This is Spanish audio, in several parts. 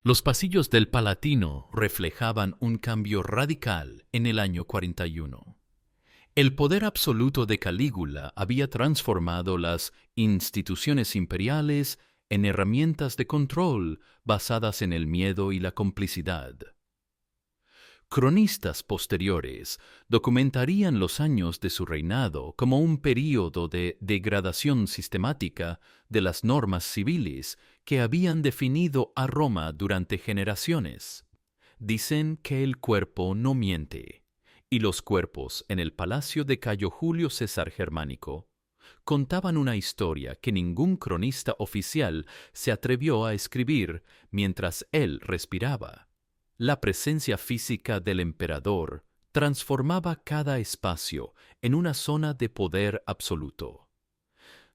Los pasillos del Palatino reflejaban un cambio radical en el año 41. El poder absoluto de Calígula había transformado las instituciones imperiales en herramientas de control basadas en el miedo y la complicidad. Cronistas posteriores documentarían los años de su reinado como un período de degradación sistemática de las normas civiles que habían definido a Roma durante generaciones. Dicen que el cuerpo no miente, y los cuerpos en el palacio de Cayo Julio César Germánico contaban una historia que ningún cronista oficial se atrevió a escribir mientras él respiraba. La presencia física del emperador transformaba cada espacio en una zona de poder absoluto.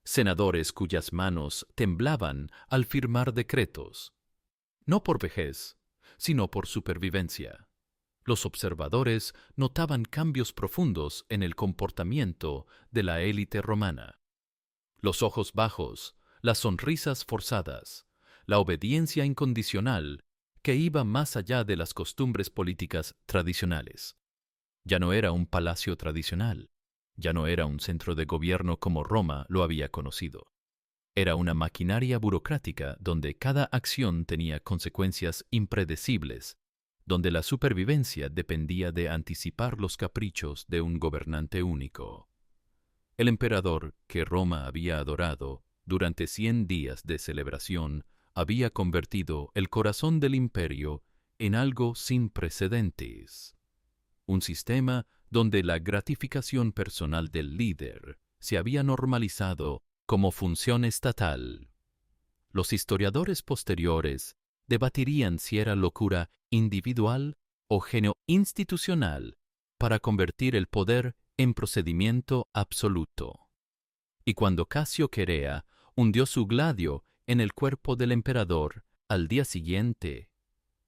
Senadores cuyas manos temblaban al firmar decretos, no por vejez, sino por supervivencia. Los observadores notaban cambios profundos en el comportamiento de la élite romana. Los ojos bajos, las sonrisas forzadas, la obediencia incondicional que iba más allá de las costumbres políticas tradicionales. Ya no era un palacio tradicional, ya no era un centro de gobierno como Roma lo había conocido. Era una maquinaria burocrática donde cada acción tenía consecuencias impredecibles, donde la supervivencia dependía de anticipar los caprichos de un gobernante único. El emperador que Roma había adorado durante 100 días de celebración había convertido el corazón del imperio en algo sin precedentes. Un sistema donde la gratificación personal del líder se había normalizado como función estatal. Los historiadores posteriores debatirían si era locura individual o genio institucional para convertir el poder en procedimiento absoluto. Y cuando Casio Querea hundió su gladio en el cuerpo del emperador, al día siguiente,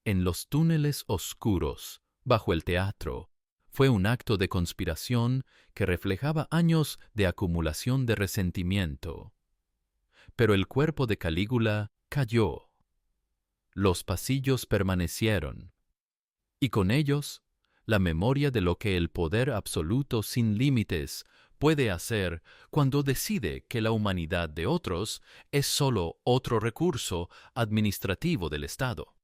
en los túneles oscuros, bajo el teatro, fue un acto de conspiración que reflejaba años de acumulación de resentimiento. Pero el cuerpo de Calígula cayó. Los pasillos permanecieron, y con ellos la memoria de lo que el poder absoluto sin límites puede hacer cuando decide que la humanidad de otros es solo otro recurso administrativo del Estado.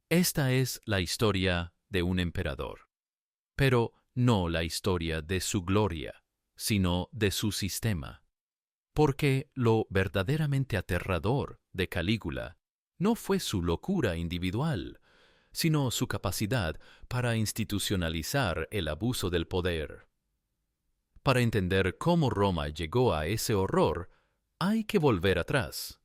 Esta es la historia de un emperador, pero no la historia de su gloria, sino de su sistema. Porque lo verdaderamente aterrador de Calígula no fue su locura individual, sino su capacidad para institucionalizar el abuso del poder. Para entender cómo Roma llegó a ese horror, hay que volver atrás,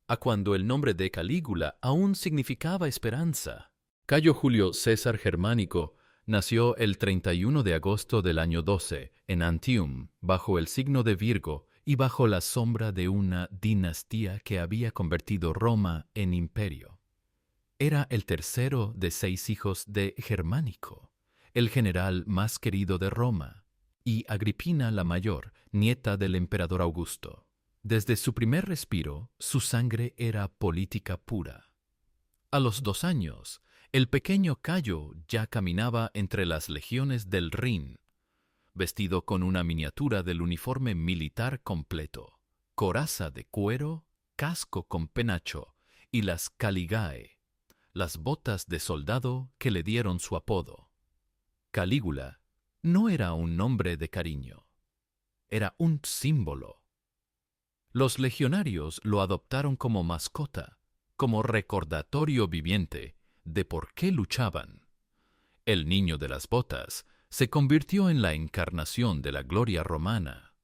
a cuando el nombre de Calígula aún significaba esperanza. Cayo Julio César Germánico nació el 31 de agosto del año 12 en Antium, bajo el signo de Virgo y bajo la sombra de una dinastía que había convertido Roma en imperio. Era el tercero de 6 hijos de Germánico, el general más querido de Roma, y Agripina la mayor, nieta del emperador Augusto. Desde su primer respiro, su sangre era política pura. A los 2 años, el pequeño Cayo ya caminaba entre las legiones del Rin, vestido con una miniatura del uniforme militar completo, coraza de cuero, casco con penacho y las caligae, las botas de soldado que le dieron su apodo. Calígula no era un nombre de cariño, era un símbolo. Los legionarios lo adoptaron como mascota, como recordatorio viviente de por qué luchaban. El niño de las botas se convirtió en la encarnación de la gloria romana.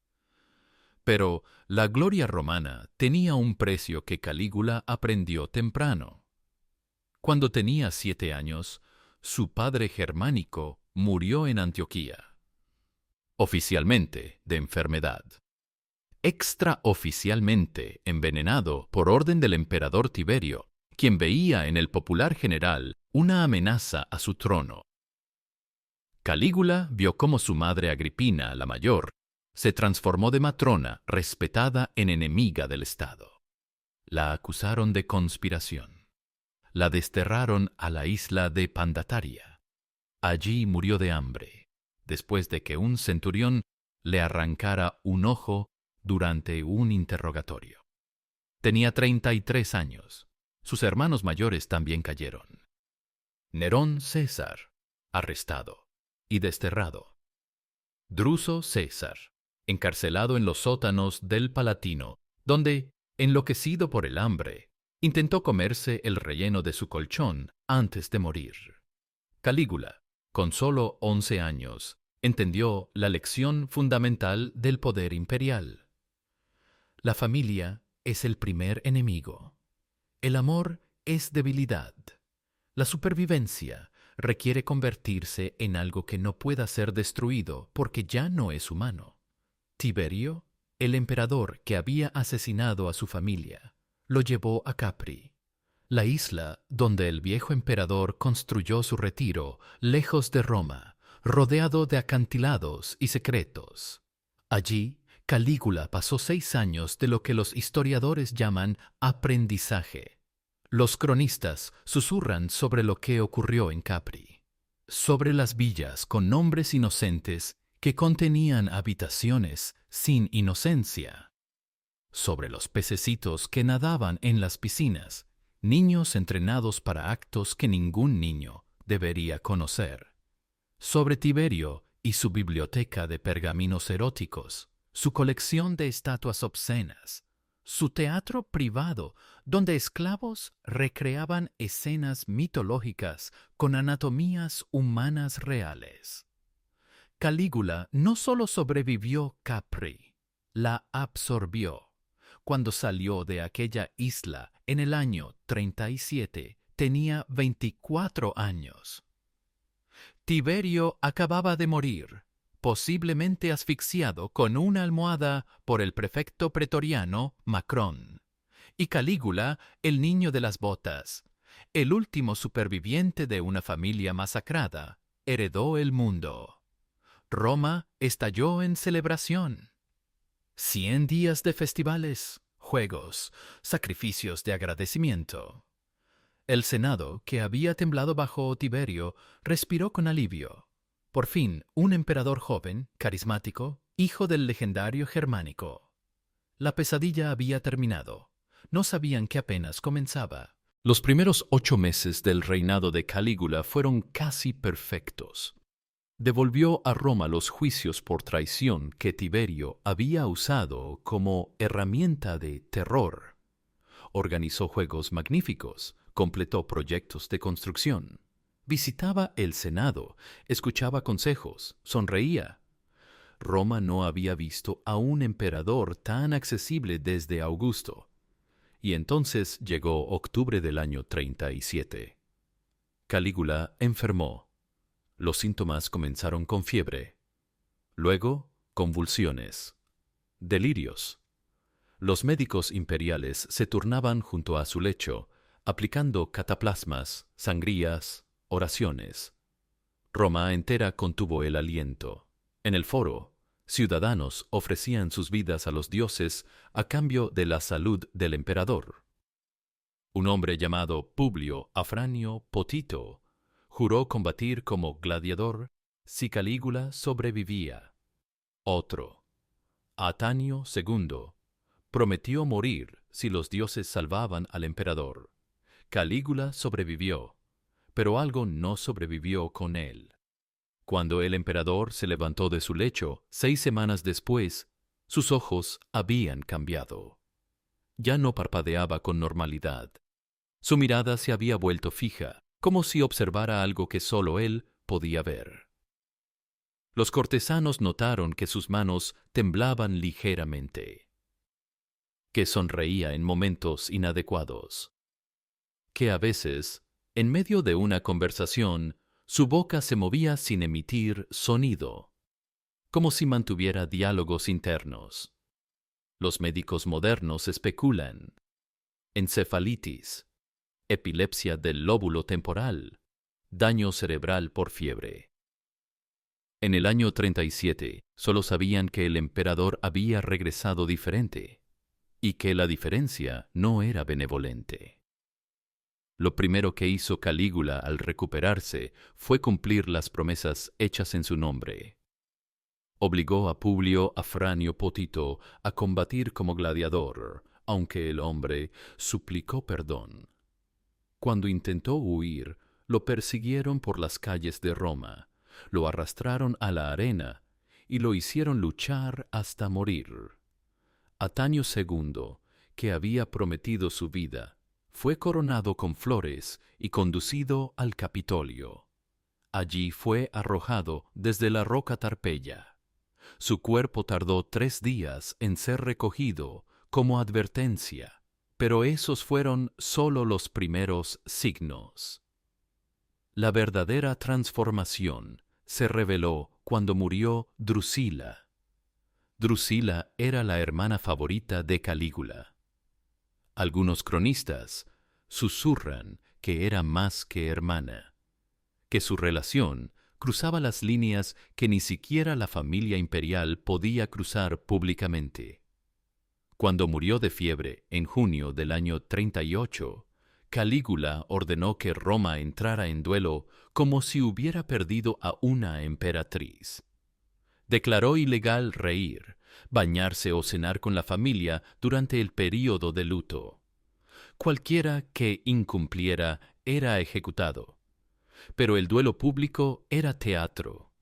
Pero la gloria romana tenía un precio que Calígula aprendió temprano. Cuando tenía 7 años, su padre Germánico murió en Antioquía, oficialmente de enfermedad. Extraoficialmente envenenado por orden del emperador Tiberio, quien veía en el popular general una amenaza a su trono. Calígula vio cómo su madre Agripina, la mayor, se transformó de matrona respetada en enemiga del Estado. La acusaron de conspiración. la desterraron a la isla de Pandataria. Allí murió de hambre, después de que un centurión le arrancara un ojo durante un interrogatorio. Tenía 33 años. Sus hermanos mayores también cayeron. Nerón César, arrestado y desterrado. Druso César, encarcelado en los sótanos del Palatino, donde, enloquecido por el hambre, intentó comerse el relleno de su colchón antes de morir. Calígula, con solo 11 años, entendió la lección fundamental del poder imperial. La familia es el primer enemigo. El amor es debilidad. La supervivencia requiere convertirse en algo que no pueda ser destruido porque ya no es humano. Tiberio, el emperador que había asesinado a su familia, lo llevó a Capri, la isla donde el viejo emperador construyó su retiro lejos de Roma, rodeado de acantilados y secretos. Allí, Calígula pasó 6 años de lo que los historiadores llaman aprendizaje. Los cronistas susurran sobre lo que ocurrió en Capri, sobre las villas con nombres inocentes que contenían habitaciones sin inocencia, sobre los pececitos que nadaban en las piscinas, niños entrenados para actos que ningún niño debería conocer, sobre Tiberio y su biblioteca de pergaminos eróticos, su colección de estatuas obscenas, su teatro privado donde esclavos recreaban escenas mitológicas con anatomías humanas reales. Calígula no solo sobrevivió Capri, la absorbió. Cuando salió de aquella isla en el año 37, tenía 24 años. Tiberio acababa de morir, posiblemente asfixiado con una almohada por el prefecto pretoriano Macrón. Y Calígula, el niño de las botas, el último superviviente de una familia masacrada, heredó el mundo. Roma estalló en celebración. 100 días de festivales, juegos, sacrificios de agradecimiento. El Senado, que había temblado bajo Tiberio, respiró con alivio. Por fin, un emperador joven, carismático, hijo del legendario germánico. La pesadilla había terminado. No sabían que apenas comenzaba. Los primeros 8 meses del reinado de Calígula fueron casi perfectos. Devolvió a Roma los juicios por traición que Tiberio había usado como herramienta de terror. Organizó juegos magníficos, completó proyectos de construcción, visitaba el Senado, escuchaba consejos, sonreía. Roma no había visto a un emperador tan accesible desde Augusto. Y entonces llegó octubre del año 37. Calígula enfermó. Los síntomas comenzaron con fiebre, luego convulsiones, delirios. Los médicos imperiales se turnaban junto a su lecho, aplicando cataplasmas, sangrías, oraciones. Roma entera contuvo el aliento. En el foro, ciudadanos ofrecían sus vidas a los dioses a cambio de la salud del emperador. Un hombre llamado Publio Afranio Potito juró combatir como gladiador si Calígula sobrevivía. Otro, Atanio II, prometió morir si los dioses salvaban al emperador. Calígula sobrevivió, pero algo no sobrevivió con él. Cuando el emperador se levantó de su lecho 6 semanas después, sus ojos habían cambiado. Ya no parpadeaba con normalidad. Su mirada se había vuelto fija, como si observara algo que solo él podía ver. Los cortesanos notaron que sus manos temblaban ligeramente, que sonreía en momentos inadecuados, que a veces, en medio de una conversación, su boca se movía sin emitir sonido, como si mantuviera diálogos internos. Los médicos modernos especulan: encefalitis, epilepsia del lóbulo temporal, daño cerebral por fiebre. En el año 37, solo sabían que el emperador había regresado diferente, y que la diferencia no era benevolente. Lo primero que hizo Calígula al recuperarse fue cumplir las promesas hechas en su nombre. Obligó a Publio Afranio Potito a combatir como gladiador, aunque el hombre suplicó perdón. Cuando intentó huir, lo persiguieron por las calles de Roma, lo arrastraron a la arena y lo hicieron luchar hasta morir. Atanio II, que había prometido su vida, fue coronado con flores y conducido al Capitolio. Allí fue arrojado desde la roca Tarpeya. Su cuerpo tardó 3 días en ser recogido como advertencia, pero esos fueron sólo los primeros signos. La verdadera transformación se reveló cuando murió Drusila. Drusila era la hermana favorita de Calígula. Algunos cronistas susurran que era más que hermana, que su relación cruzaba las líneas que ni siquiera la familia imperial podía cruzar públicamente. Cuando murió de fiebre en junio del año 38, Calígula ordenó que Roma entrara en duelo como si hubiera perdido a una emperatriz. Declaró ilegal reír, bañarse o cenar con la familia durante el período de luto. Cualquiera que incumpliera era ejecutado. Pero el duelo público era teatro.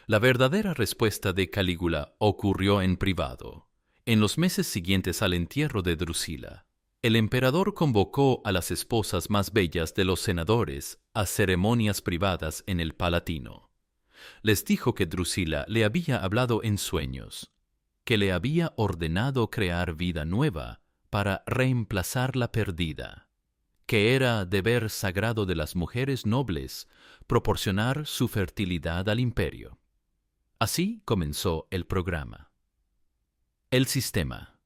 La verdadera respuesta de Calígula ocurrió en privado, en los meses siguientes al entierro de Drusila. El emperador convocó a las esposas más bellas de los senadores a ceremonias privadas en el Palatino. Les dijo que Drusila le había hablado en sueños, que le había ordenado crear vida nueva para reemplazar la perdida, que era deber sagrado de las mujeres nobles proporcionar su fertilidad al imperio. Así comenzó el programa. El sistema,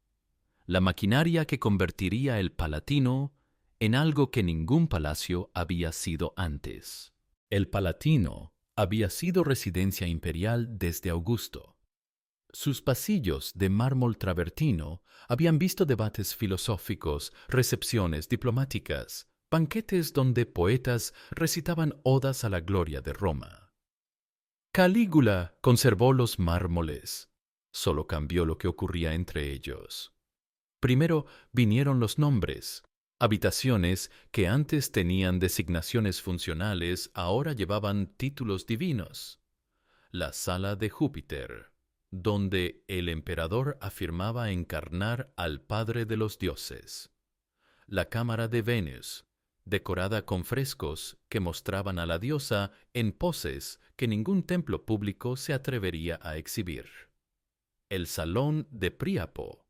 la maquinaria que convertiría el Palatino en algo que ningún palacio había sido antes. El Palatino había sido residencia imperial desde Augusto. Sus pasillos de mármol travertino habían visto debates filosóficos, recepciones diplomáticas, banquetes donde poetas recitaban odas a la gloria de Roma. Calígula conservó los mármoles. Solo cambió lo que ocurría entre ellos. Primero vinieron los nombres. Habitaciones que antes tenían designaciones funcionales ahora llevaban títulos divinos. La sala de Júpiter, donde el emperador afirmaba encarnar al padre de los dioses. La cámara de Venus, decorada con frescos que mostraban a la diosa en poses que ningún templo público se atrevería a exhibir. El salón de Príapo,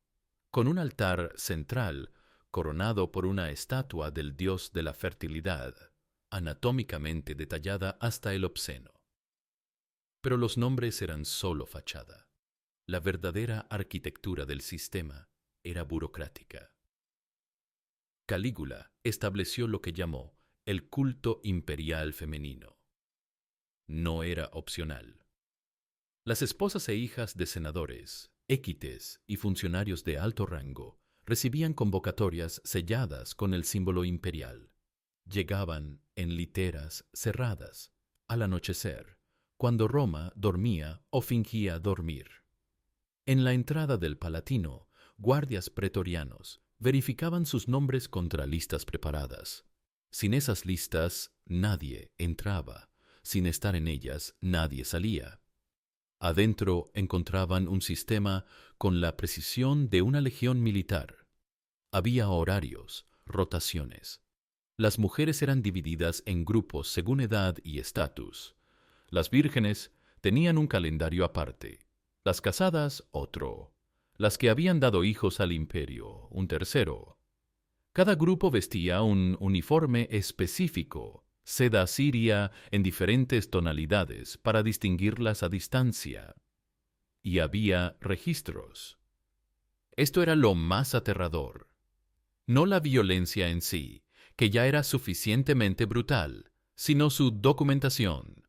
con un altar central coronado por una estatua del dios de la fertilidad, anatómicamente detallada hasta el obsceno. Pero los nombres eran solo fachada. La verdadera arquitectura del sistema era burocrática. Calígula estableció lo que llamó el culto imperial femenino. No era opcional. Las esposas e hijas de senadores, equites y funcionarios de alto rango recibían convocatorias selladas con el símbolo imperial. Llegaban en literas cerradas, al anochecer, cuando Roma dormía o fingía dormir. En la entrada del Palatino, guardias pretorianos verificaban sus nombres contra listas preparadas. Sin esas listas, nadie entraba. Sin estar en ellas, nadie salía. Adentro encontraban un sistema con la precisión de una legión militar. Había horarios, rotaciones. Las mujeres eran divididas en grupos según edad y estatus. Las vírgenes tenían un calendario aparte, las casadas otro, las que habían dado hijos al imperio un tercero. Cada grupo vestía un uniforme específico, seda siria en diferentes tonalidades para distinguirlas a distancia. Y había registros. Esto era lo más aterrador. No la violencia en sí, que ya era suficientemente brutal, sino su documentación.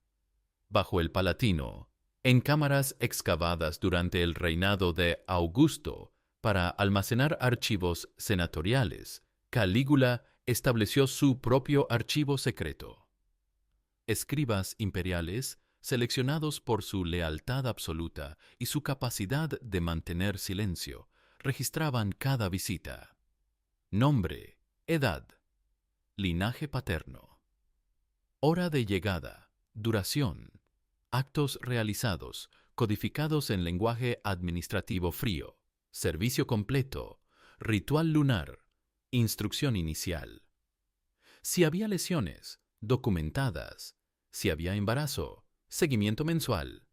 Bajo el Palatino, en cámaras excavadas durante el reinado de Augusto para almacenar archivos senatoriales, Calígula estableció su propio archivo secreto. Escribas imperiales, seleccionados por su lealtad absoluta y su capacidad de mantener silencio, registraban cada visita. Nombre, edad, linaje paterno, hora de llegada, duración, actos realizados, codificados en lenguaje administrativo frío, servicio completo, ritual lunar, instrucción inicial. Si había lesiones, documentadas. Si había embarazo, seguimiento mensual.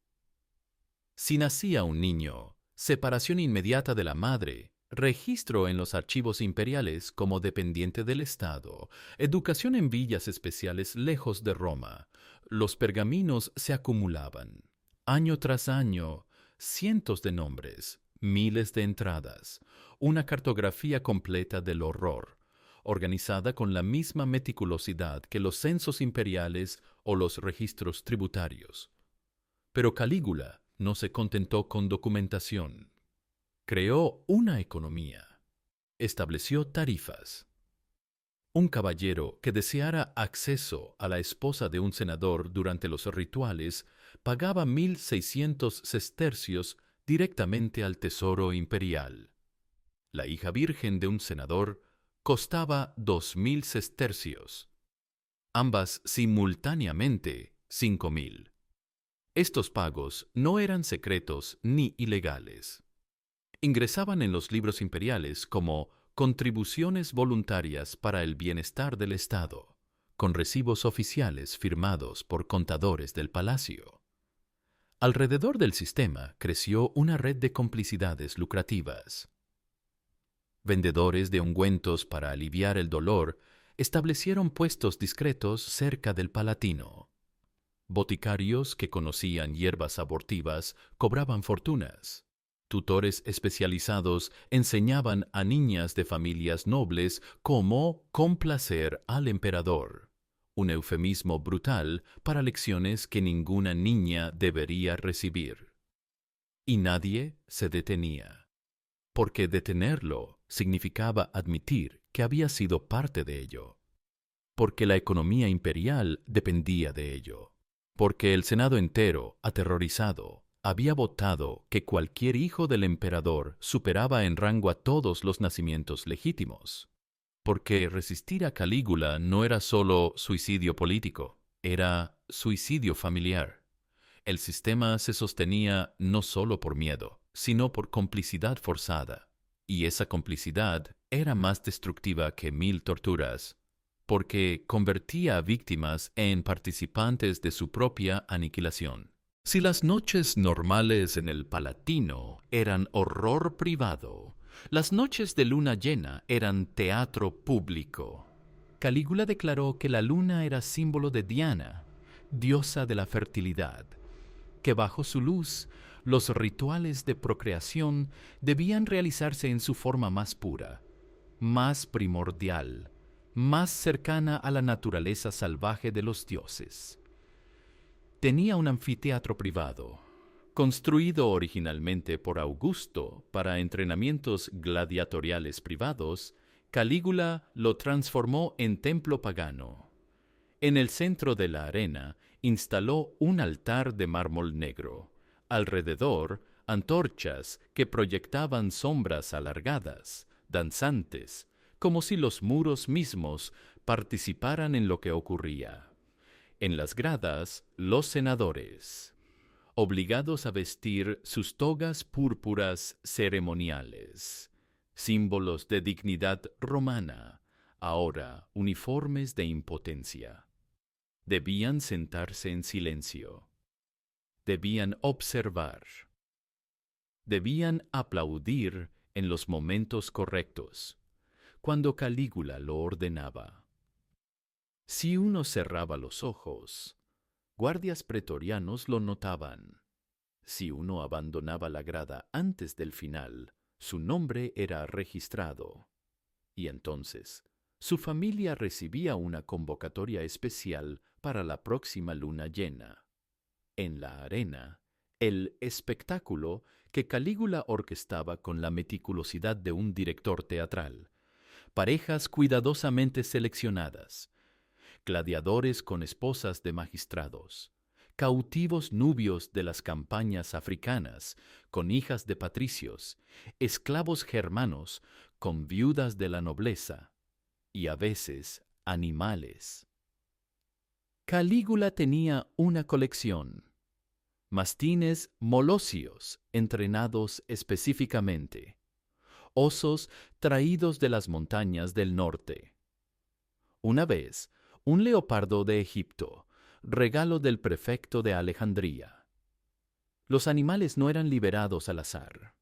Si nacía un niño, separación inmediata de la madre, registro en los archivos imperiales como dependiente del Estado, educación en villas especiales lejos de Roma. Los pergaminos se acumulaban. Año tras año, cientos de nombres, miles de entradas, una cartografía completa del horror, organizada con la misma meticulosidad que los censos imperiales o los registros tributarios. Pero Calígula no se contentó con documentación. Creó una economía. Estableció tarifas. Un caballero que deseara acceso a la esposa de un senador durante los rituales pagaba 1.600 sestercios directamente al tesoro imperial. La hija virgen de un senador costaba 2.000 sestercios. Ambas simultáneamente 5.000. Estos pagos no eran secretos ni ilegales. Ingresaban en los libros imperiales como contribuciones voluntarias para el bienestar del Estado, con recibos oficiales firmados por contadores del palacio. Alrededor del sistema creció una red de complicidades lucrativas. Vendedores de ungüentos para aliviar el dolor establecieron puestos discretos cerca del Palatino. Boticarios que conocían hierbas abortivas cobraban fortunas. Tutores especializados enseñaban a niñas de familias nobles cómo complacer al emperador, un eufemismo brutal para lecciones que ninguna niña debería recibir. Y nadie se detenía, porque detenerlo significaba admitir que había sido parte de ello, porque la economía imperial dependía de ello, porque el Senado entero, aterrorizado, había votado que cualquier hijo del emperador superaba en rango a todos los nacimientos legítimos, porque resistir a Calígula no era solo suicidio político, era suicidio familiar. El sistema se sostenía no solo por miedo, sino por complicidad forzada, y esa complicidad era más destructiva que 1.000 torturas, porque convertía a víctimas en participantes de su propia aniquilación. Si las noches normales en el Palatino eran horror privado, las noches de luna llena eran teatro público. Calígula declaró que la luna era símbolo de Diana, diosa de la fertilidad, que bajo su luz los rituales de procreación debían realizarse en su forma más pura, más primordial, más cercana a la naturaleza salvaje de los dioses. Tenía un anfiteatro privado, construido originalmente por Augusto para entrenamientos gladiatoriales privados. Calígula lo transformó en templo pagano. En el centro de la arena instaló un altar de mármol negro. Alrededor, antorchas que proyectaban sombras alargadas, danzantes, como si los muros mismos participaran en lo que ocurría. En las gradas, los senadores, obligados a vestir sus togas púrpuras ceremoniales, símbolos de dignidad romana, ahora uniformes de impotencia. Debían sentarse en silencio. Debían observar. Debían aplaudir en los momentos correctos, cuando Calígula lo ordenaba. Si uno cerraba los ojos, guardias pretorianos lo notaban. Si uno abandonaba la grada antes del final, su nombre era registrado. Y entonces, su familia recibía una convocatoria especial para la próxima luna llena. En la arena, el espectáculo que Calígula orquestaba con la meticulosidad de un director teatral parejas cuidadosamente seleccionadas, gladiadores con esposas de magistrados, cautivos nubios de las campañas africanas con hijas de patricios, esclavos germanos con viudas de la nobleza, y a veces animales. Calígula tenía una colección: mastines molosios entrenados específicamente, osos traídos de las montañas del norte. Una vez, un leopardo de Egipto, regalo del prefecto de Alejandría. Los animales no eran liberados al azar.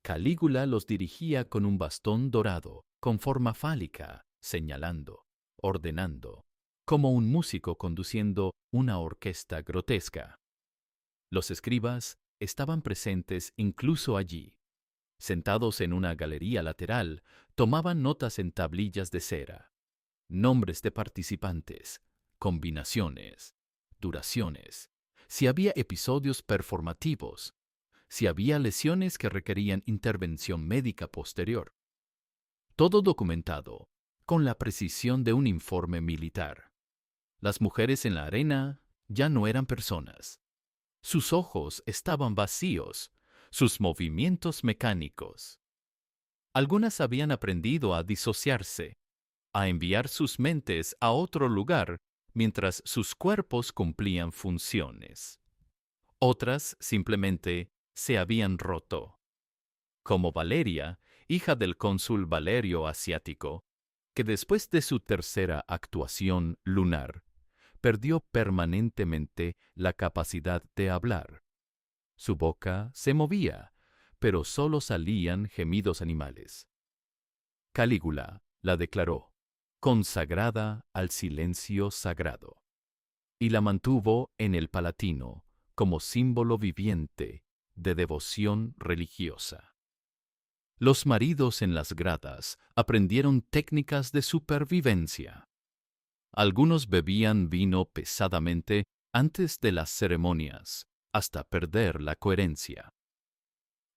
Calígula los dirigía con un bastón dorado, con forma fálica, señalando, ordenando, como un músico conduciendo una orquesta grotesca. Los escribas estaban presentes incluso allí. Sentados en una galería lateral, tomaban notas en tablillas de cera, nombres de participantes, combinaciones, duraciones, si había episodios performativos, si había lesiones que requerían intervención médica posterior. Todo documentado, con la precisión de un informe militar. Las mujeres en la arena ya no eran personas. Sus ojos estaban vacíos, sus movimientos mecánicos. Algunas habían aprendido a disociarse, a enviar sus mentes a otro lugar mientras sus cuerpos cumplían funciones. Otras simplemente se habían roto, como Valeria, hija del cónsul Valerio Asiático, que después de su tercera actuación lunar, perdió permanentemente la capacidad de hablar. Su boca se movía, pero solo salían gemidos animales. Calígula la declaró consagrada al silencio sagrado, y la mantuvo en el Palatino como símbolo viviente de devoción religiosa. Los maridos en las gradas aprendieron técnicas de supervivencia. Algunos bebían vino pesadamente antes de las ceremonias, hasta perder la coherencia.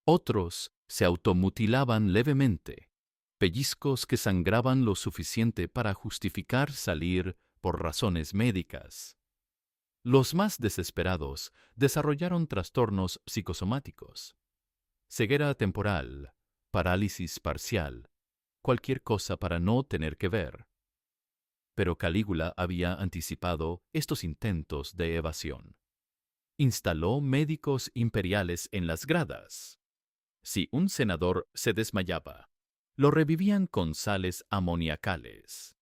Otros se automutilaban levemente, pellizcos que sangraban lo suficiente para justificar salir por razones médicas. Los más desesperados desarrollaron trastornos psicosomáticos, ceguera temporal, parálisis parcial, cualquier cosa para no tener que ver. Pero Calígula había anticipado estos intentos de evasión. Instaló médicos imperiales en las gradas. Si un senador se desmayaba, lo revivían con sales amoniacales.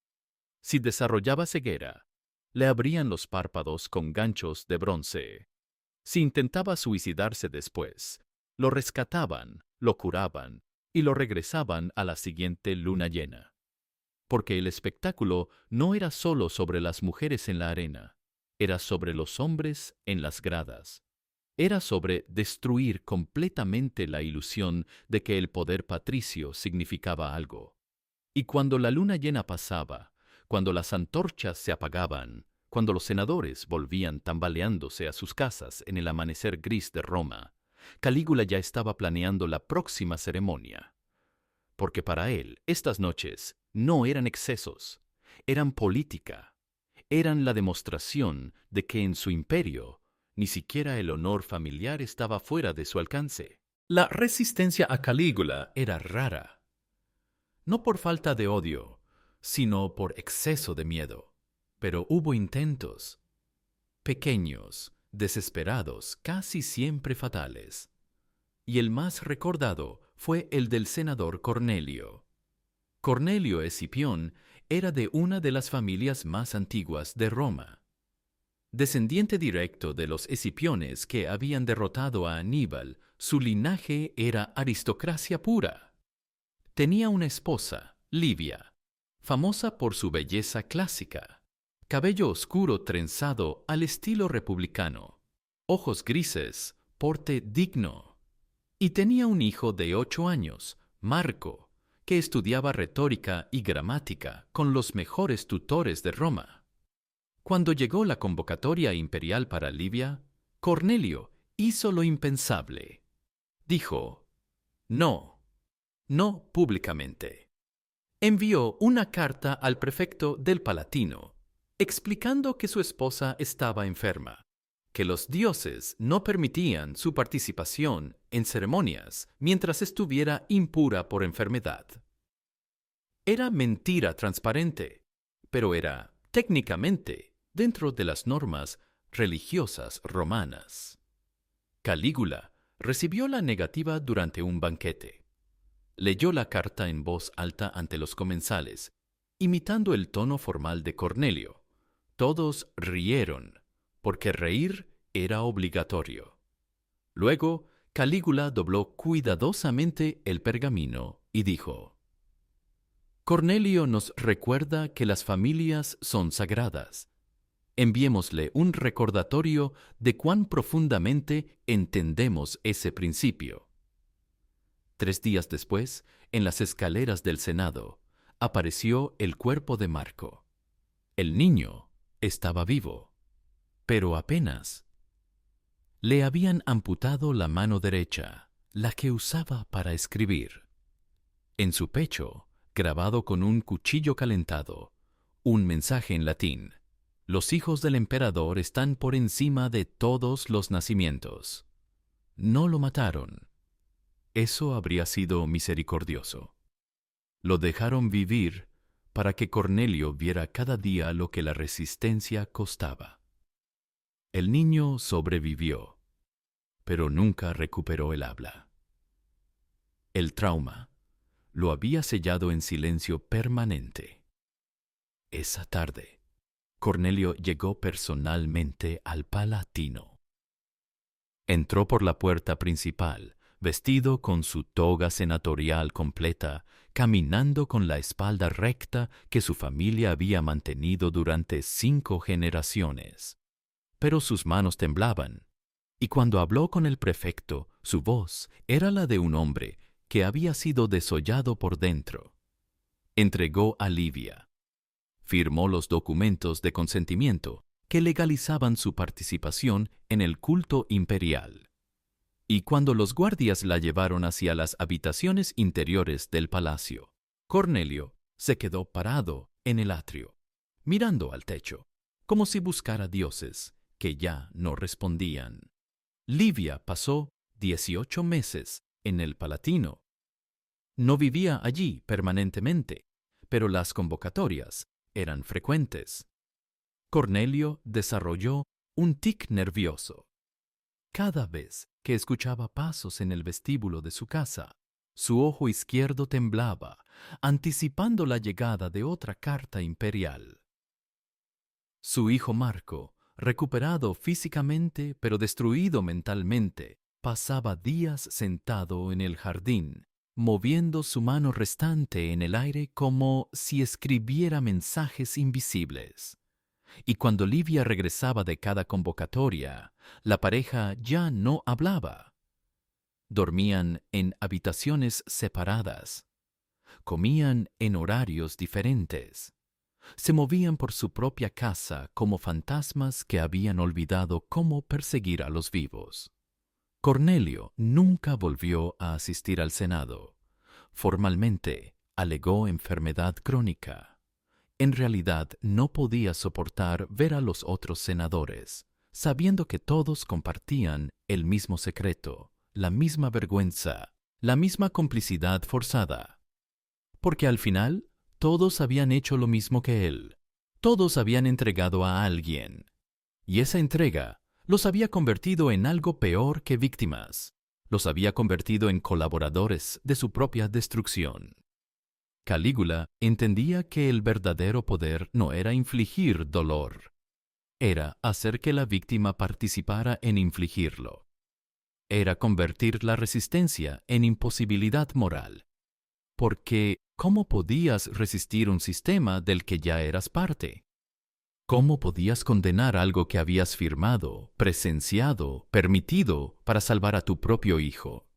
Si desarrollaba ceguera, le abrían los párpados con ganchos de bronce. Si intentaba suicidarse después, lo rescataban, lo curaban y lo regresaban a la siguiente luna llena. Porque el espectáculo no era solo sobre las mujeres en la arena, era sobre los hombres en las gradas. Era sobre destruir completamente la ilusión de que el poder patricio significaba algo. Y cuando la luna llena pasaba, cuando las antorchas se apagaban, cuando los senadores volvían tambaleándose a sus casas en el amanecer gris de Roma, Calígula ya estaba planeando la próxima ceremonia. Porque para él, estas noches no eran excesos, eran política, eran la demostración de que en su imperio ni siquiera el honor familiar estaba fuera de su alcance. La resistencia a Calígula era rara. No por falta de odio, sino por exceso de miedo. Pero hubo intentos, pequeños, desesperados, casi siempre fatales. Y el más recordado fue el del senador Cornelio. Cornelio Escipión era de una de las familias más antiguas de Roma. Descendiente directo de los Escipiones que habían derrotado a Aníbal, su linaje era aristocracia pura. Tenía una esposa, Livia, famosa por su belleza clásica, cabello oscuro trenzado al estilo republicano, ojos grises, porte digno. Y tenía un hijo de 8 años, Marco, que estudiaba retórica y gramática con los mejores tutores de Roma. Cuando llegó la convocatoria imperial para Livia, Cornelio hizo lo impensable. Dijo, no, no públicamente. envió una carta al prefecto del Palatino, explicando que su esposa estaba enferma, que los dioses no permitían su participación en ceremonias mientras estuviera impura por enfermedad. Era mentira transparente, pero era, técnicamente, dentro de las normas religiosas romanas. Calígula recibió la negativa durante un banquete. Leyó la carta en voz alta ante los comensales, imitando el tono formal de Cornelio. Todos rieron, porque reír era obligatorio. Luego, Calígula dobló cuidadosamente el pergamino y dijo: Cornelio nos recuerda que las familias son sagradas. Enviémosle un recordatorio de cuán profundamente entendemos ese principio. 3 días después, en las escaleras del Senado, apareció el cuerpo de Marco. El niño estaba vivo, pero apenas. Le habían amputado la mano derecha, la que usaba para escribir. En su pecho, grabado con un cuchillo calentado, un mensaje en latín: los hijos del emperador están por encima de todos los nacimientos. No lo mataron. Eso habría sido misericordioso. Lo dejaron vivir para que Cornelio viera cada día lo que la resistencia costaba. El niño sobrevivió, pero nunca recuperó el habla. El trauma lo había sellado en silencio permanente. Esa tarde, Cornelio llegó personalmente al Palatino. Entró por la puerta principal, vestido con su toga senatorial completa, caminando con la espalda recta que su familia había mantenido durante 5 generaciones. Pero sus manos temblaban, y cuando habló con el prefecto, su voz era la de un hombre que había sido desollado por dentro. Entregó a Livia. Firmó los documentos de consentimiento que legalizaban su participación en el culto imperial. Y cuando los guardias la llevaron hacia las habitaciones interiores del palacio, Cornelio se quedó parado en el atrio, mirando al techo, como si buscara dioses que ya no respondían. Livia pasó 18 meses en el Palatino. No vivía allí permanentemente, pero las convocatorias eran frecuentes. Cornelio desarrolló un tic nervioso. Cada vez que escuchaba pasos en el vestíbulo de su casa, su ojo izquierdo temblaba, anticipando la llegada de otra carta imperial. Su hijo Marco, recuperado físicamente pero destruido mentalmente, pasaba días sentado en el jardín, moviendo su mano restante en el aire como si escribiera mensajes invisibles. Y cuando Livia regresaba de cada convocatoria, la pareja ya no hablaba. Dormían en habitaciones separadas. Comían en horarios diferentes. Se movían por su propia casa como fantasmas que habían olvidado cómo perseguir a los vivos. Cornelio nunca volvió a asistir al Senado. Formalmente, alegó enfermedad crónica. En realidad, no podía soportar ver a los otros senadores, sabiendo que todos compartían el mismo secreto, la misma vergüenza, la misma complicidad forzada. Porque al final, todos habían hecho lo mismo que él. Todos habían entregado a alguien. Y esa entrega los había convertido en algo peor que víctimas. Los había convertido en colaboradores de su propia destrucción. Calígula entendía que el verdadero poder no era infligir dolor. Era hacer que la víctima participara en infligirlo. Era convertir la resistencia en imposibilidad moral. Porque, ¿cómo podías resistir un sistema del que ya eras parte? ¿Cómo podías condenar algo que habías firmado, presenciado, permitido para salvar a tu propio hijo?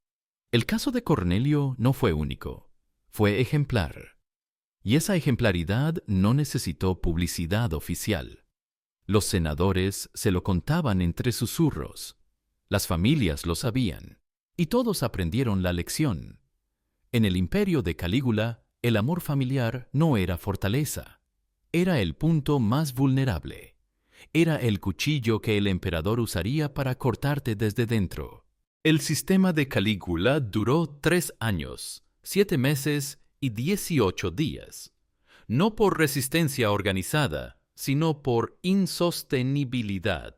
El caso de Cornelio no fue único, fue ejemplar. Y esa ejemplaridad no necesitó publicidad oficial. Los senadores se lo contaban entre susurros. Las familias lo sabían. Y todos aprendieron la lección. En el imperio de Calígula, El amor familiar no era fortaleza, era el punto más vulnerable. Era el cuchillo que el emperador usaría para cortarte desde dentro. El sistema de Calígula duró 3 años, 7 meses y 18 días. No por resistencia organizada, sino por insostenibilidad.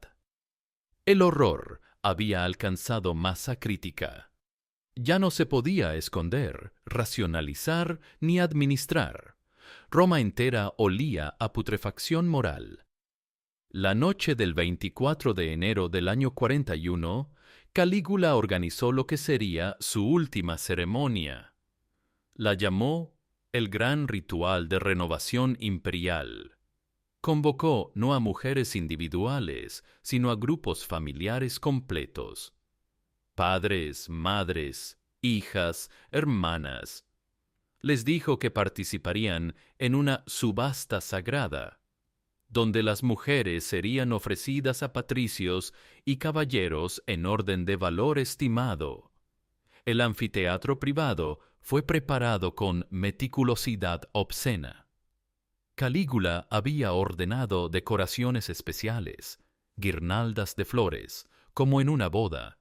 El horror había alcanzado masa crítica. Ya no se podía esconder, racionalizar ni administrar. Roma entera olía a putrefacción moral. La noche del 24 de enero del año 41, Calígula organizó lo que sería su última ceremonia. La llamó el gran ritual de renovación imperial. Convocó no a mujeres individuales, sino a grupos familiares completos. Padres, madres, hijas, hermanas. Les dijo que participarían en una subasta sagrada, donde las mujeres serían ofrecidas a patricios y caballeros en orden de valor estimado. El anfiteatro privado fue preparado con meticulosidad obscena. Calígula había ordenado decoraciones especiales, guirnaldas de flores, como en una boda,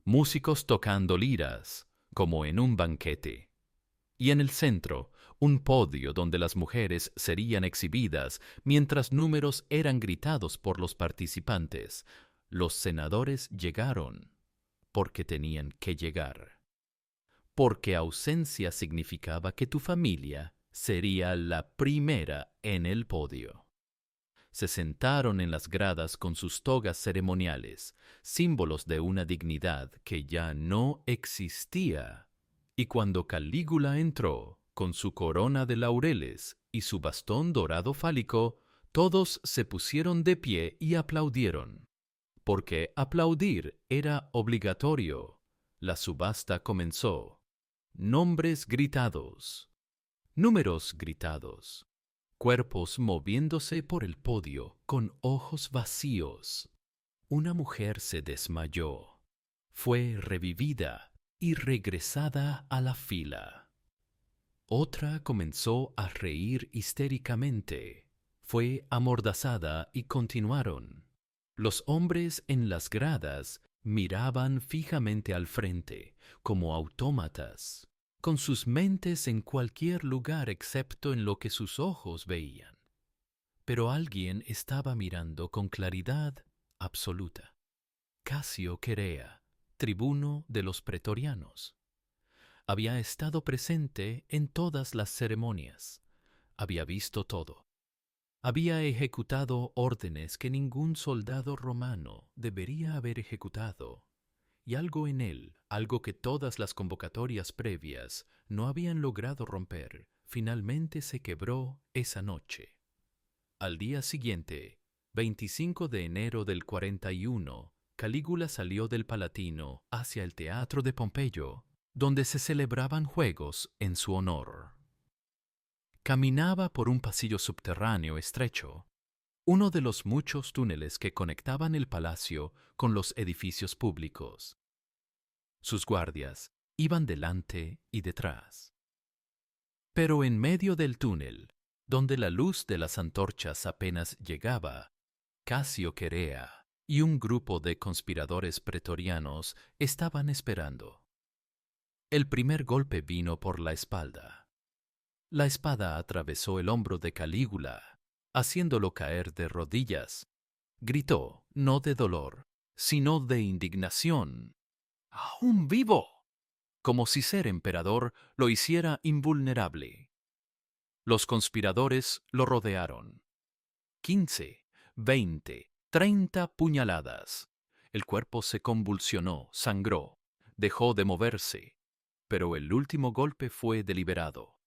músicos tocando liras, como en un banquete, y en el centro, un podio donde las mujeres serían exhibidas mientras números eran gritados por los participantes. Los senadores llegaron porque tenían que llegar. Porque ausencia significaba que tu familia sería la primera en el podio. Se sentaron en las gradas con sus togas ceremoniales, símbolos de una dignidad que ya no existía. Y cuando Calígula entró, con su corona de laureles y su bastón dorado fálico, todos se pusieron de pie y aplaudieron. Porque aplaudir era obligatorio. La subasta comenzó. Nombres gritados. Números gritados. Cuerpos moviéndose por el podio con ojos vacíos. Una mujer se desmayó. Fue revivida y regresada a la fila. Otra comenzó a reír histéricamente. Fue amordazada y continuaron. Los hombres en las gradas miraban fijamente al frente, como autómatas, con sus mentes en cualquier lugar excepto en lo que sus ojos veían. Pero alguien estaba mirando con claridad absoluta. Casio Querea, tribuno de los pretorianos. Había estado presente en todas las ceremonias. Había visto todo. Había ejecutado órdenes que ningún soldado romano debería haber ejecutado. Y algo en él, algo que todas las convocatorias previas no habían logrado romper, finalmente se quebró esa noche. Al día siguiente, 25 de enero del 41, Calígula salió del Palatino hacia el teatro de Pompeyo, donde se celebraban juegos en su honor. Caminaba por un pasillo subterráneo estrecho, uno de los muchos túneles que conectaban el palacio con los edificios públicos. Sus guardias iban delante y detrás. Pero en medio del túnel, donde la luz de las antorchas apenas llegaba, Casio Querea y un grupo de conspiradores pretorianos estaban esperando. El primer golpe vino por la espalda. La espada atravesó el hombro de Calígula, haciéndolo caer de rodillas. Gritó, no de dolor, sino de indignación. ¡Aún vivo! Como si ser emperador lo hiciera invulnerable. Los conspiradores lo rodearon. 15, 20, 30 puñaladas. El cuerpo se convulsionó, sangró, dejó de moverse. Pero el último golpe fue deliberado.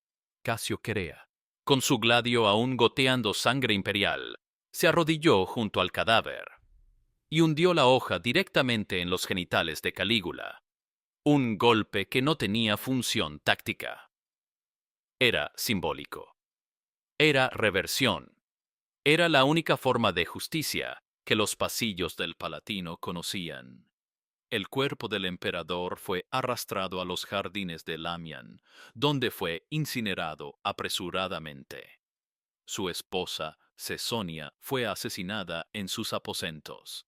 Casio Querea, con su gladio aún goteando sangre imperial, se arrodilló junto al cadáver y hundió la hoja directamente en los genitales de Calígula. Un golpe que no tenía función táctica. Era simbólico. Era reversión. Era la única forma de justicia que los pasillos del Palatino conocían. El cuerpo del emperador fue arrastrado a los jardines de Lamian, donde fue incinerado apresuradamente. Su esposa, Cesonia, fue asesinada en sus aposentos.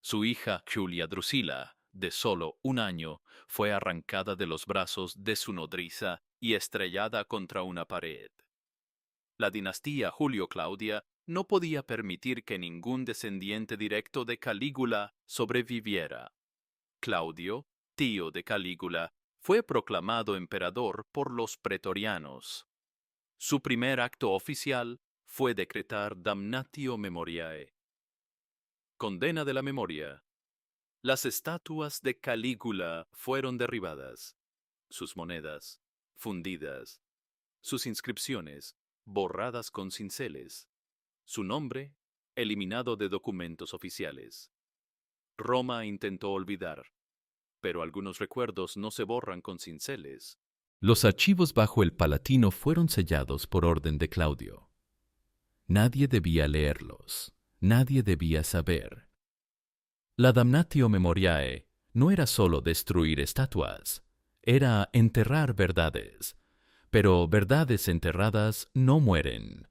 Su hija Julia Drusila, de solo 1 año, fue arrancada de los brazos de su nodriza y estrellada contra una pared. La dinastía Julio-Claudia no podía permitir que ningún descendiente directo de Calígula sobreviviera. Claudio, tío de Calígula, fue proclamado emperador por los pretorianos. Su primer acto oficial fue decretar damnatio memoriae. Condena de la memoria. Las estatuas de Calígula fueron derribadas, sus monedas fundidas, sus inscripciones borradas con cinceles, su nombre eliminado de documentos oficiales. Roma intentó olvidar, pero algunos recuerdos no se borran con cinceles. Los archivos bajo el Palatino fueron sellados por orden de Claudio. Nadie debía leerlos, nadie debía saber. La damnatio memoriae no era solo destruir estatuas, era enterrar verdades. Pero verdades enterradas no mueren,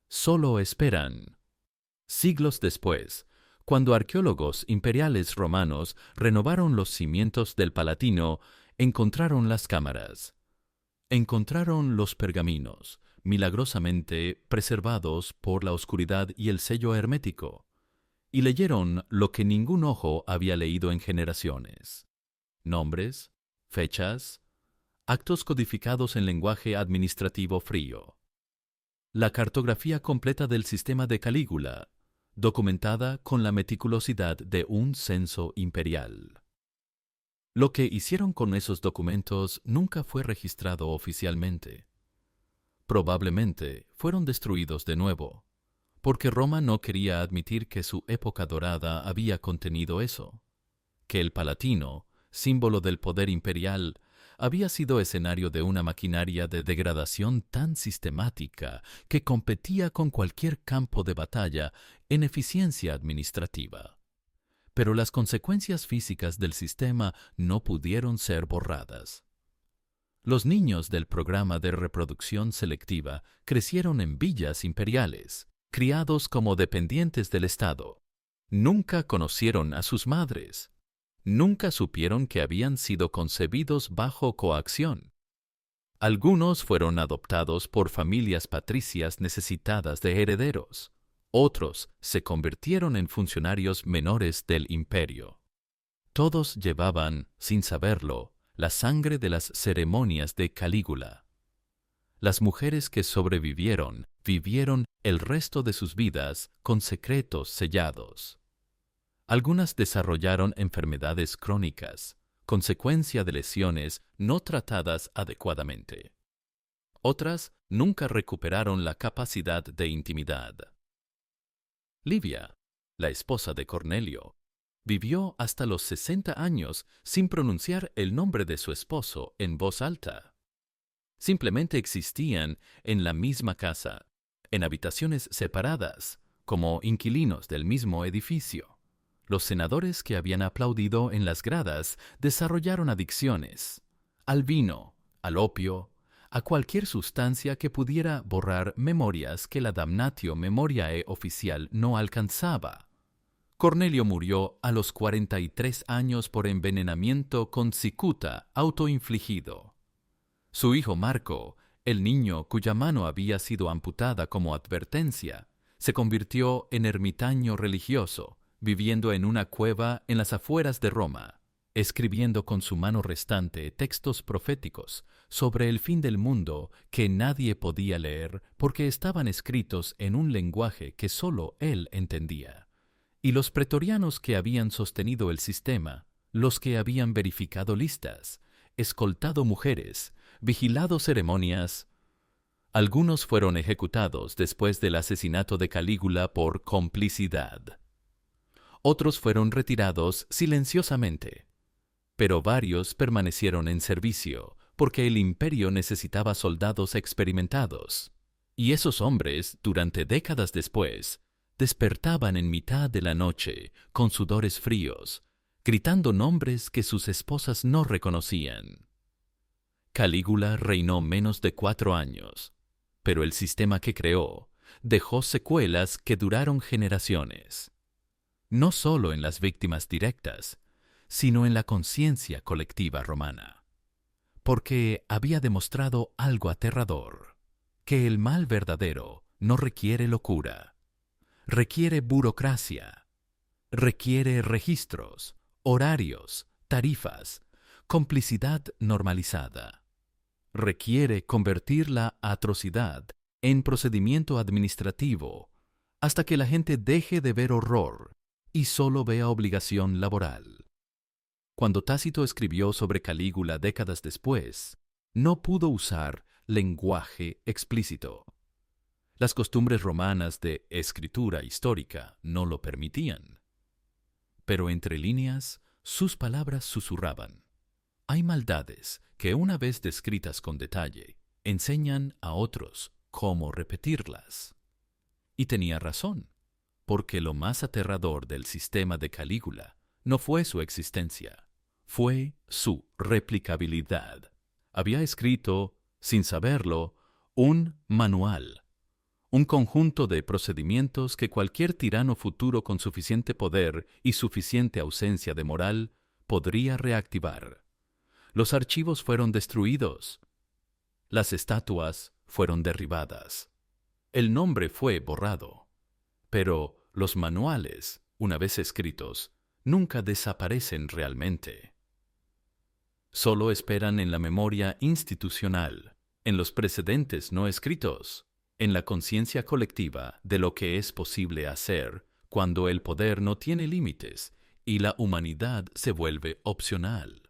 solo esperan. Siglos después, cuando arqueólogos imperiales romanos renovaron los cimientos del Palatino, encontraron las cámaras. Encontraron los pergaminos, milagrosamente preservados por la oscuridad y el sello hermético, y leyeron lo que ningún ojo había leído en generaciones. Nombres, fechas, actos codificados en lenguaje administrativo frío. La cartografía completa del sistema de Calígula, documentada con la meticulosidad de un censo imperial. Lo que hicieron con esos documentos nunca fue registrado oficialmente. Probablemente fueron destruidos de nuevo, porque Roma no quería admitir que su época dorada había contenido eso, que el Palatino, símbolo del poder imperial, había sido escenario de una maquinaria de degradación tan sistemática que competía con cualquier campo de batalla en eficiencia administrativa. Pero las consecuencias físicas del sistema no pudieron ser borradas. Los niños del programa de reproducción selectiva crecieron en villas imperiales, criados como dependientes del Estado. Nunca conocieron a sus madres. Nunca supieron que habían sido concebidos bajo coacción. Algunos fueron adoptados por familias patricias necesitadas de herederos. Otros se convirtieron en funcionarios menores del imperio. Todos llevaban, sin saberlo, la sangre de las ceremonias de Calígula. Las mujeres que sobrevivieron vivieron el resto de sus vidas con secretos sellados. Algunas desarrollaron enfermedades crónicas, consecuencia de lesiones no tratadas adecuadamente. Otras nunca recuperaron la capacidad de intimidad. Livia, la esposa de Cornelio, vivió hasta los 60 años sin pronunciar el nombre de su esposo en voz alta. Simplemente existían en la misma casa, en habitaciones separadas, como inquilinos del mismo edificio. Los senadores que habían aplaudido en las gradas desarrollaron adicciones al vino, al opio, a cualquier sustancia que pudiera borrar memorias que la damnatio memoriae oficial no alcanzaba. Cornelio murió a los 43 años por envenenamiento con cicuta autoinfligido. Su hijo Marco, el niño cuya mano había sido amputada como advertencia, se convirtió en ermitaño religioso, viviendo en una cueva en las afueras de Roma, escribiendo con su mano restante textos proféticos sobre el fin del mundo que nadie podía leer porque estaban escritos en un lenguaje que solo él entendía. Y los pretorianos que habían sostenido el sistema, los que habían verificado listas, escoltado mujeres, vigilado ceremonias, algunos fueron ejecutados después del asesinato de Calígula por complicidad. Otros fueron retirados silenciosamente, pero varios permanecieron en servicio porque el imperio necesitaba soldados experimentados. Y esos hombres, durante décadas después, despertaban en mitad de la noche con sudores fríos, gritando nombres que sus esposas no reconocían. Calígula reinó menos de 4 años, pero el sistema que creó dejó secuelas que duraron generaciones, no solo en las víctimas directas, sino en la conciencia colectiva romana, porque había demostrado algo aterrador, que el mal verdadero no requiere locura, requiere burocracia, requiere registros, horarios, tarifas, complicidad normalizada. Requiere convertir la atrocidad en procedimiento administrativo hasta que la gente deje de ver horror y solo vea obligación laboral. Cuando Tácito escribió sobre Calígula décadas después, no pudo usar lenguaje explícito. Las costumbres romanas de escritura histórica no lo permitían. Pero entre líneas, sus palabras susurraban. Hay maldades que, una vez descritas con detalle, enseñan a otros cómo repetirlas. Y tenía razón, porque lo más aterrador del sistema de Calígula no fue su existencia, fue su replicabilidad. Había escrito, sin saberlo, un manual, un conjunto de procedimientos que cualquier tirano futuro con suficiente poder y suficiente ausencia de moral podría reactivar. Los archivos fueron destruidos. Las estatuas fueron derribadas. El nombre fue borrado. Pero los manuales, una vez escritos, nunca desaparecen realmente. Solo esperan en la memoria institucional, en los precedentes no escritos, en la conciencia colectiva de lo que es posible hacer cuando el poder no tiene límites y la humanidad se vuelve opcional.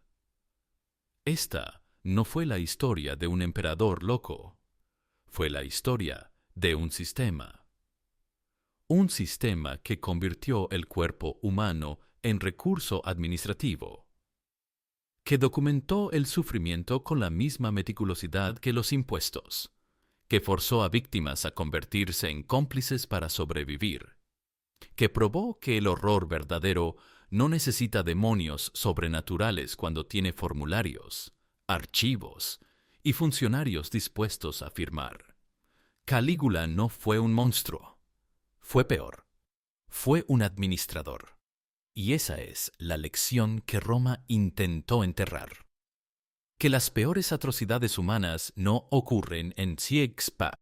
Esta no fue la historia de un emperador loco, fue la historia de un sistema. Un sistema que convirtió el cuerpo humano en recurso administrativo, que documentó el sufrimiento con la misma meticulosidad que los impuestos, que forzó a víctimas a convertirse en cómplices para sobrevivir, que probó que el horror verdadero no necesita demonios sobrenaturales cuando tiene formularios, archivos y funcionarios dispuestos a firmar. Calígula no fue un monstruo, fue peor, fue un administrador. Y esa es la lección que Roma intentó enterrar. Que las peores atrocidades humanas no ocurren en Siexpa,